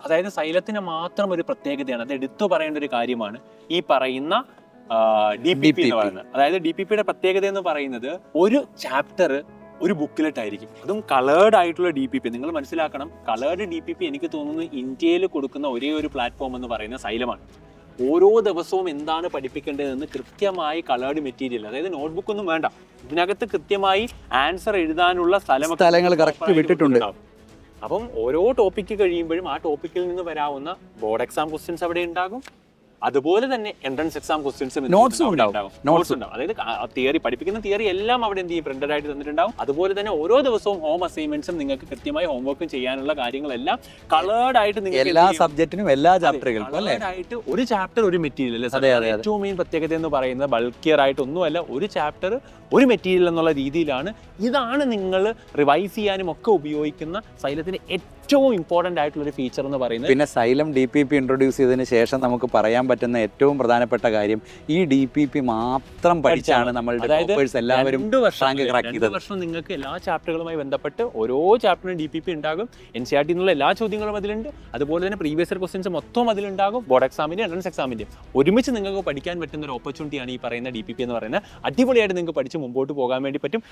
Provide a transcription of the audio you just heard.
അതായത് സൈലത്തിന് മാത്രം ഒരു പ്രത്യേകതയാണ്, അത് എടുത്തു പറയേണ്ട ഒരു കാര്യമാണ് ഈ പറയുന്ന DPP എന്ന് പറയുന്നത്. അതായത് DPPയുടെ പ്രത്യേകത എന്ന് പറയുന്നത് ഒരു ചാപ്റ്റർ ഒരു ബുക്കിലെറ്റ് ആയിരിക്കും, അതും കളേർഡ് ആയിട്ടുള്ള DPP. നിങ്ങൾ മനസ്സിലാക്കണം, കളേർഡ് DPP എനിക്ക് തോന്നുന്നു ഇന്ത്യയിൽ കൊടുക്കുന്ന ഒരേ ഒരു പ്ലാറ്റ്ഫോം എന്ന് പറയുന്നത് സൈലമാണ്. ഓരോ ദിവസവും എന്താണ് പഠിപ്പിക്കേണ്ടതെന്ന് കൃത്യമായി കളേർഡ് മെറ്റീരിയൽ, അതായത് നോട്ട്ബുക്ക് ഒന്നും വേണ്ട, ഇതിനകത്ത് കൃത്യമായി ആൻസർ എഴുതാനുള്ള സ്ഥലങ്ങൾ കറക്റ്റ് വിട്ടിട്ടുണ്ട്. അപ്പം ഓരോ ടോപ്പിക്ക് കഴിയുമ്പോഴും ആ ടോപ്പിക്കിൽ നിന്ന് വരാവുന്ന ബോർഡ് എക്സാം ക്വസ്റ്റ്യൻസ് അവിടെ ഉണ്ടാകും, അതുപോലെ തന്നെ എൻട്രൻസ് എക്സാം ക്വസ്റ്റ്യൻസും നോട്ട്സും ഉണ്ടാവും. അതായത് തിയറി പഠിപ്പിക്കുന്ന തിയറി എല്ലാം അവിടെ എന്ത് ചെയ്യും, പ്രിന്റഡ് ആയിട്ട് തന്നിട്ടുണ്ടാവും. അതുപോലെ തന്നെ ഓരോ ദിവസവും ഹോം അസൈൻമെന്റ്സും നിങ്ങൾക്ക് കൃത്യമായി ഹോംവർക്കും ചെയ്യാനുള്ള കാര്യങ്ങളെല്ലാം കളേർഡ് ആയിട്ട് നിങ്ങൾക്ക് എല്ലാ സബ്ജക്റ്റിനും എല്ലാ ചാപ്റ്ററുകൾക്കും ആയിട്ട് ഒരു ചാപ്റ്റർ ഒരു മെറ്റീരിയൽ. ഏറ്റവും മെയിൻ പ്രത്യേകത എന്ന് പറയുന്നത് ബൾക്കിയർ ആയിട്ട് ഒന്നുമല്ല, ഒരു ചാപ്റ്റർ ഒരു മെറ്റീരിയൽ എന്നുള്ള രീതിയിലാണ്. ഇതാണ് നിങ്ങൾ റിവൈസ് ചെയ്യാനും ഒക്കെ ഉപയോഗിക്കുന്ന സൈലത്തിന് ഏറ്റവും ഇമ്പോർട്ടൻ്റ് ആയിട്ടുള്ള ഒരു ഫീച്ചർ എന്ന് പറയുന്നത്. പിന്നെ സൈലം DPP ഇൻട്രൊഡ്യൂസ് ചെയ്തതിന് ശേഷം നമുക്ക് പറയാൻ പറ്റുന്ന ഏറ്റവും പ്രധാനപ്പെട്ട കാര്യം, ഈ DPP മാത്രം പഠിച്ചാണ് നമ്മളുടെ എല്ലാവരും 2 വർഷം നിങ്ങൾക്ക് എല്ലാ ചാപ്റ്ററുകളുമായി ബന്ധപ്പെട്ട് ഓരോ ചാപ്റ്ററിനും DPP ഉണ്ടാകും. NCERT എന്നുള്ള എല്ലാ ചോദ്യങ്ങളും അതിലുണ്ട്, അതുപോലെ തന്നെ പ്രീവിയസ് ഇയർ ക്വസ്റ്റ്യൻസ് മൊത്തം അതിലുണ്ടാകും. ബോർഡ് എക്സാമിൻ്റെ എൻട്രൻസ് എക്സാമിൻ്റെ ഒരുമിച്ച് നിങ്ങൾക്ക് പഠിക്കാൻ പറ്റുന്ന ഒരു ഓപ്പർച്യൂണിറ്റിയാണ് ഈ പറയുന്ന DPP എന്ന് പറയുന്നത്. അടിപൊളിയായിട്ട് നിങ്ങൾക്ക് പഠിച്ച് മുമ്പോട്ട് പോകാൻ വേണ്ടി പറ്റും.